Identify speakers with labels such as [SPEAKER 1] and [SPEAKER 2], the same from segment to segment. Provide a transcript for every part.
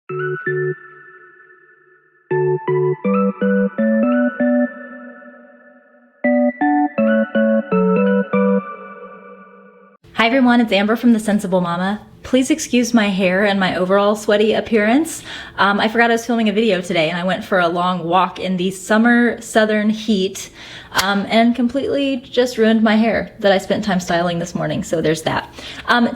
[SPEAKER 1] Hi everyone, it's Amber from The Sensible Mama. Please excuse my hair and my overall sweaty appearance. I forgot I was filming a video today and I went for a long walk in the summer southern heat and completely just ruined my hair that I spent time styling this morning, so there's that.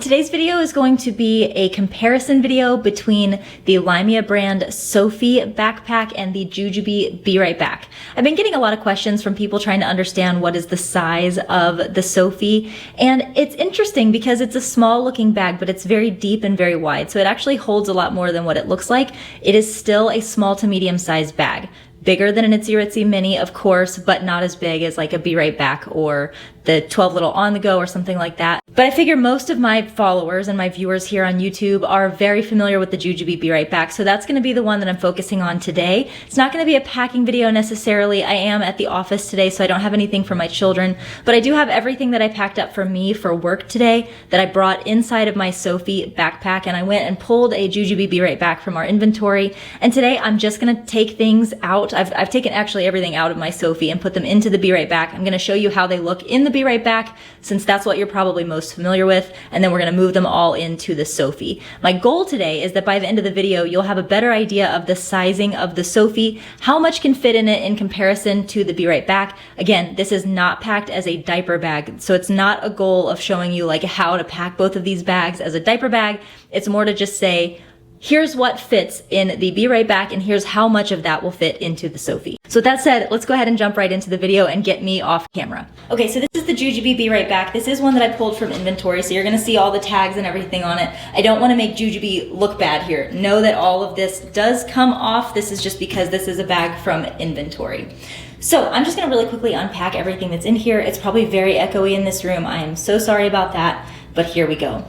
[SPEAKER 1] Today's video is going to be a comparison video between the LYMIA brand Sophie backpack and the Ju-Ju-Be BRB. I've been getting a lot of questions from people trying to understand what is the size of the Sophie, and it's interesting because it's a small looking bag, but it's very deep and very wide, so it actually holds a lot more than what it looks like. It is still a small to medium sized bag. Bigger than an Itsy Ritsy Mini, of course, but not as big as like a Be Right Back or the 12 Little On The Go or something like that. But I figure most of my followers and my viewers here on YouTube are very familiar with the Ju-Ju-Be Be Right Back, so that's gonna be the one that I'm focusing on today. It's not gonna be a packing video necessarily. I am at the office today, so I don't have anything for my children, but I do have everything that I packed up for me for work today that I brought inside of my Sophie backpack, and I went and pulled a Ju-Ju-Be Be Right Back from our inventory, and today I'm just gonna take things out. I've taken actually everything out of my Sophie and put them into the Be Right Back. I'm gonna show you how they look in the Be Right Back, since that's what you're probably most familiar with, and then we're gonna move them all into the Sophie. My goal today is that by the end of the video, you'll have a better idea of the sizing of the Sophie, how much can fit in it in comparison to the Be Right Back. Again, this is not packed as a diaper bag, so it's not a goal of showing you like how to pack both of these bags as a diaper bag. It's more to just say, here's what fits in the Be Right Back, and here's how much of that will fit into the Sophie. So with that said, let's go ahead and jump right into the video and get me off camera. Okay, so this is the Ju-Ju-Be Be Right Back. This is one that I pulled from inventory, so you're gonna see all the tags and everything on it. I don't wanna make Ju-Ju-Be look bad here. Know that all of this does come off. This is just because this is a bag from inventory. So I'm just gonna really quickly unpack everything that's in here. It's probably very echoey in this room. I am so sorry about that, but here we go.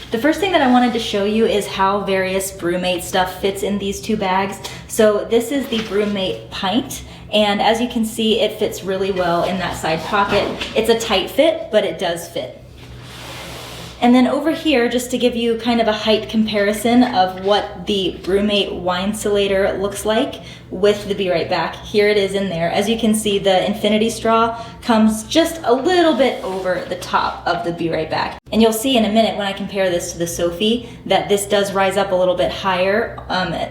[SPEAKER 1] The first thing that I wanted to show you is how various BrewMate stuff fits in these two bags. So this is the BrewMate Pint, and as you can see, it fits really well in that side pocket. It's a tight fit, but it does fit. And then over here, just to give you kind of a height comparison of what the BrewMate Wine-Sulator looks like with the Be Right Back, here it is in there. As you can see, the infinity straw comes just a little bit over the top of the Be Right Back. And you'll see in a minute when I compare this to the Sophie that this does rise up a little bit higher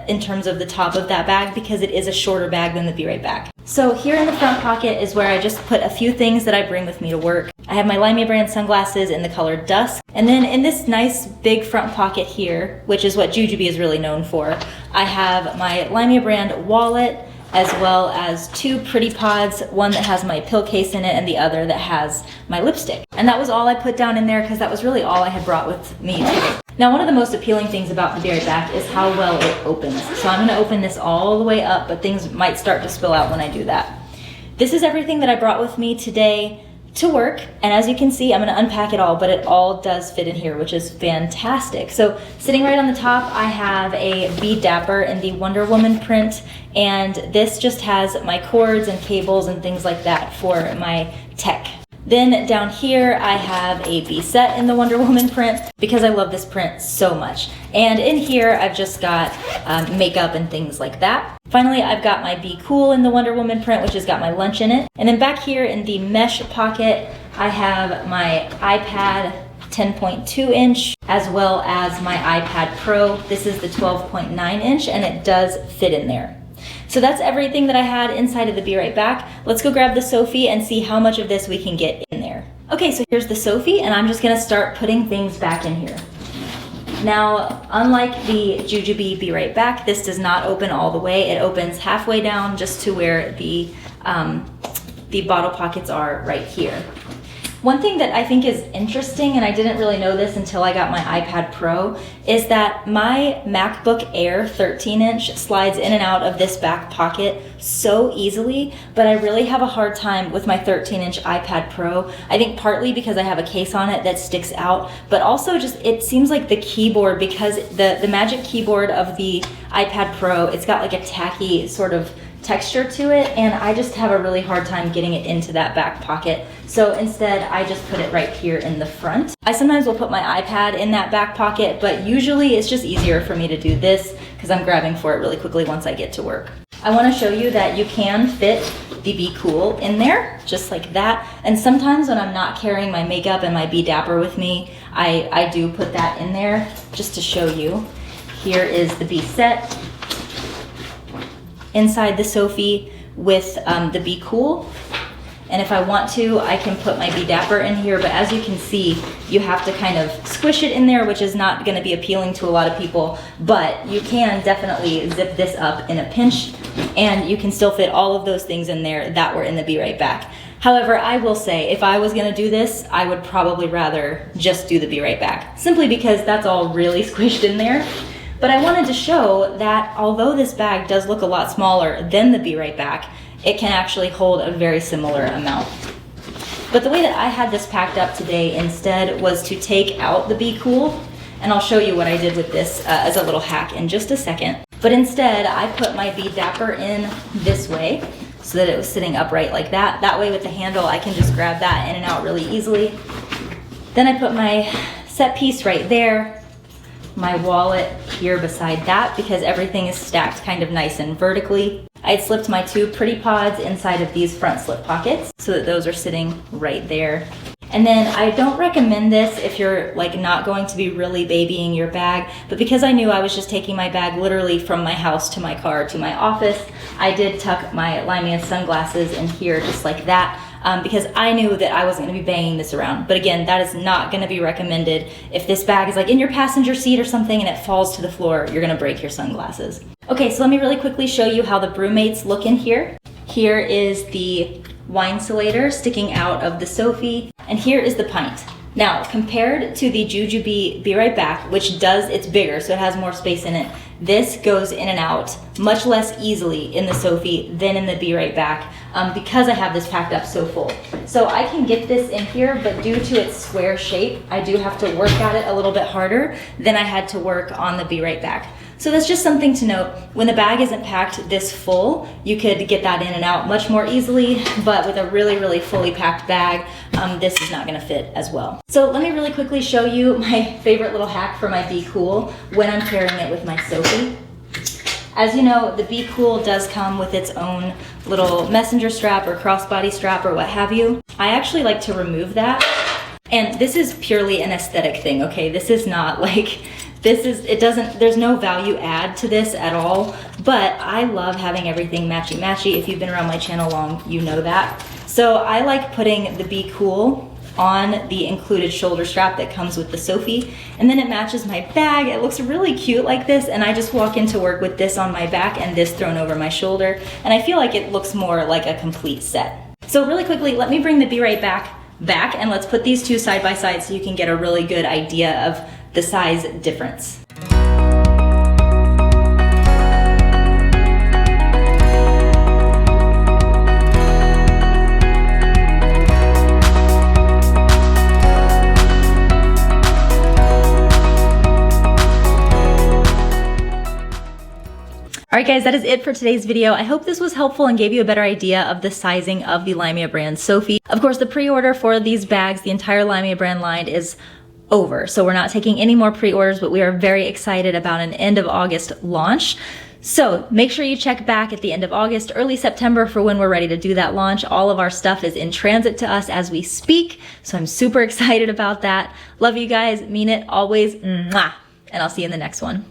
[SPEAKER 1] in terms of the top of that bag because it is a shorter bag than the Be Right Back. So here in the front pocket is where I just put a few things that I bring with me to work. I have my LYMIA brand sunglasses in the color Dusk. And then in this nice big front pocket here, which is what Ju-Ju-Be is really known for, I have my LYMIA brand wallet, as well as two pretty pods, one that has my pill case in it and the other that has my lipstick. And that was all I put down in there because that was really all I had brought with me today. Now, one of the most appealing things about the Be Right Back is how well it opens. So I'm gonna open this all the way up, but things might start to spill out when I do that. This is everything that I brought with me today to work, and as you can see, I'm gonna unpack it all, but it all does fit in here, which is fantastic. So sitting right on the top, I have a Be Dapper in the Wonder Woman print, and this just has my cords and cables and things like that for my tech. Then down here, I have a Be Set in the Wonder Woman print because I love this print so much. And in here, I've just got makeup and things like that. Finally, I've got my Be Cool in the Wonder Woman print, which has got my lunch in it. And then back here in the mesh pocket, I have my iPad 10.2 inch, as well as my iPad Pro. This is the 12.9 inch, and it does fit in there. So that's everything that I had inside of the Be Right Back. Let's go grab the Sophie and see how much of this we can get in there. Okay, so here's the Sophie, and I'm just gonna start putting things back in here. Now, unlike the Ju-Ju-Be Be Right Back, this does not open all the way. It opens halfway down just to where the bottle pockets are right here. One thing that I think is interesting, and I didn't really know this until I got my iPad Pro, is that my MacBook Air 13-inch slides in and out of this back pocket so easily, but I really have a hard time with my 13-inch iPad Pro. I think partly because I have a case on it that sticks out, but also just it seems like the keyboard, because the Magic Keyboard of the iPad Pro, it's got like a tacky sort of texture to it, and I just have a really hard time getting it into that back pocket. So instead, I just put it right here in the front. I sometimes will put my iPad in that back pocket, but usually it's just easier for me to do this because I'm grabbing for it really quickly once I get to work. I want to show you that you can fit the Be Cool in there, just like that. And sometimes when I'm not carrying my makeup and my Be Dapper with me, I do put that in there just to show you. Here is the Be Set inside the Sophie with the Be Cool. And if I want to, I can put my Be Dapper in here, but as you can see, you have to kind of squish it in there, which is not gonna be appealing to a lot of people, but you can definitely zip this up in a pinch, and you can still fit all of those things in there that were in the Be Right Back. However, I will say, if I was gonna do this, I would probably rather just do the Be Right Back, simply because that's all really squished in there. But I wanted to show that although this bag does look a lot smaller than the Be Right Back, it can actually hold a very similar amount. But the way that I had this packed up today instead was to take out the Be Cool, and I'll show you what I did with this as a little hack in just a second. But instead, I put my Be Dapper in this way so that it was sitting upright like that. That way with the handle, I can just grab that in and out really easily. Then I put my set piece right there, my wallet here beside that because everything is stacked kind of nice and vertically. I had slipped my two pretty pods inside of these front slip pockets so that those are sitting right there. And then I don't recommend this if you're like not going to be really babying your bag, but because I knew I was just taking my bag literally from my house to my car to my office, I did tuck my LYMIA sunglasses in here just like that. Because I knew that I wasn't gonna be banging this around. But again, that is not gonna be recommended. If this bag is like in your passenger seat or something and it falls to the floor, you're gonna break your sunglasses. Okay, so let me really quickly show you how the brewmates look in here. Here is the wine insulator sticking out of the Sophie, and here is the pint. Now, compared to the Ju-Ju-Be Be Right Back, which it's bigger, so it has more space in it, this goes in and out much less easily in the Sophie than in the Be Right Back because I have this packed up so full. So I can get this in here, but due to its square shape, I do have to work at it a little bit harder than I had to work on the Be Right Back. So that's just something to note. When the bag isn't packed this full, you could get that in and out much more easily, but with a really, really fully packed bag, this is not gonna fit as well. So let me really quickly show you my favorite little hack for my Be Cool when I'm carrying it with my Sophie. As you know, the Be Cool does come with its own little messenger strap or crossbody strap or what have you. I actually like to remove that. And this is purely an aesthetic thing, okay? This is not like, there's no value add to this at all, but I love having everything matchy-matchy. If you've been around my channel long, you know that. So I like putting the Be Cool on the included shoulder strap that comes with the Sophie, and then it matches my bag. It looks really cute like this, and I just walk into work with this on my back and this thrown over my shoulder, and I feel like it looks more like a complete set. So really quickly, let me bring the Be Right Back and let's put these two side by side so you can get a really good idea of the size difference. Alright guys, that is it for today's video. I hope this was helpful and gave you a better idea of the sizing of the LYMIA brand Sophie. Of course, the pre-order for these bags, the entire LYMIA brand line, is over. So we're not taking any more pre-orders, but we are very excited about an end of August launch. So make sure you check back at the end of August, early September for when we're ready to do that launch. All of our stuff is in transit to us as we speak. So I'm super excited about that. Love you guys, mean it always, mwah. And I'll see you in the next one.